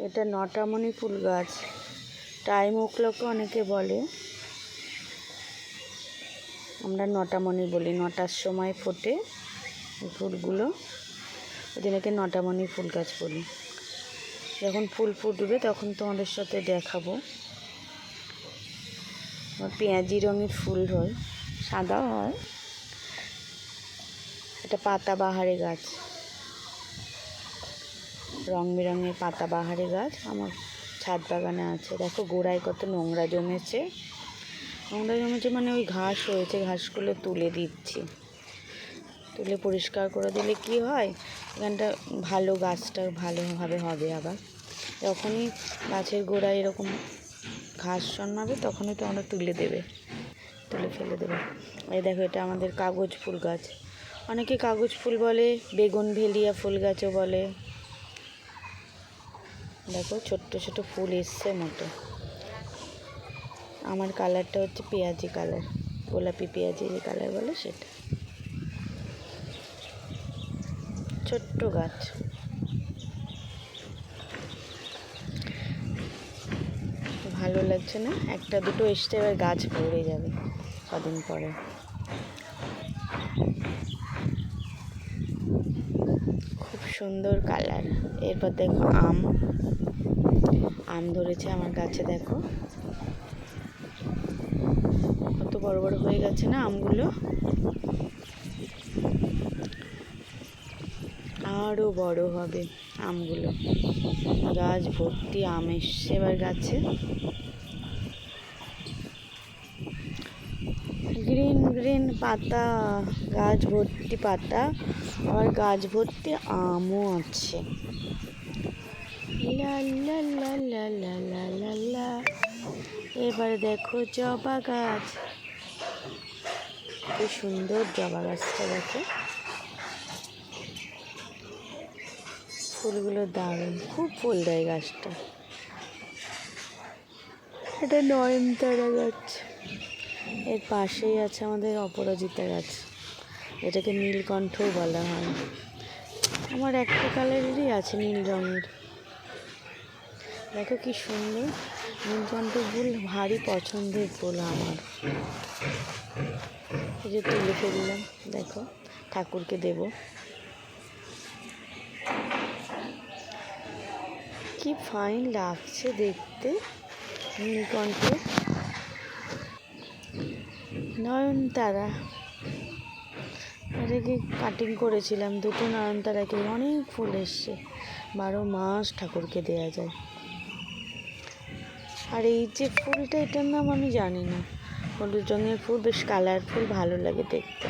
এটা নটামণি ফুল গাছ, টাইম ও ক্লকও অনেকে বলে, আমরা নটামণি বলি। 9টার সময় ফোটে এই ফুলগুলো, ওই দিনকে নটামণি ফুল গাছ বলি। যখন ফুল ফুটবে তখন তোমাদের সাথে দেখাবো। পেঁয়াজি রঙের ফুল হয়, সাদা হয়। এটা পাতাবাহারে গাছ, রং বেরঙের পাতাবাহারে গাছ আমার ছাদ বাগানে আছে। দেখো গোড়ায় কত নোংরা জমেছে, মানে ওই ঘাস হয়েছে, ঘাসগুলো তুলে দিচ্ছি। তুলে পরিষ্কার করে দিলে কি হয়, এখানটা ভালো, গাছটা ভালোভাবে হবে। আবার যখনই গাছের গোড়ায় এরকম ঘাস জন্মাবে তখনই তো আমরা তুলে ফেলে দেবে। এই দেখো, এটা আমাদের কাগজ ফুল গাছ, অনেকে কাগজ ফুল বলে, বেগুনভেলিয়া ফুল গাছও বলে। দেখো ছোট্ট ছোট ফুল এসছে মোটো। আমার কালারটা হচ্ছে পেঁয়াজি কালার, গোলাপি পেঁয়াজি যে কালার বলে সেটা। ছোট্ট গাছ, ভালো লাগছে না? একটা দুটো এসছে, এবার গাছ ভরে যাবে কদিন পরে। খুব সুন্দর কালার। এরপর দেখো আম ধরেছে আমার গাছে। দেখো কত বড় বড় হয়ে গেছে না আমগুলো, আরও বড় হবে আমগুলো। গাছ ভর্তি আম এসছে এবার গাছে, গ্রিন গ্রিন পাতা, গাছ ভর্তি পাতা, আবার গাছ ভর্তি আমও আছে। লা লা লা লা লা লা লা লা। এবারে দেখো জবা গাছ, কি সুন্দর জবা গাছটা। দেখো ফুলগুলো দারুণ, খুব ফুল দেয় গাছটা। এটা নয়নতারা গাছ। এর পাশেই আছে আমাদের অপরাজিতা গাছ, এটাকে নীলকণ্ঠও বলা হয়। আমার একটা কালারেরই আছে, নীল রঙের। দেখো কি সুন্দর নীলকণ্ঠ ফুল, ভারী পছন্দের ফুল আমার। এই যে তুলে ফেললাম, দেখো ঠাকুরকে দেব। কি ফাইন লাগছে দেখতে নীলকণ্ঠ। নয়নতারা, এটাকে কাটিং করেছিলাম, দুটো নয়নতারাকে, অনেক ফুল এসছে। 12 মাস ঠাকুরকে দেয়া যায়। আর এই যে ফুলটা, এটার নাম আমি জানি না, হলুদ রঙের ফুল, বেশ কালারফুল, ভালো লাগে দেখতে।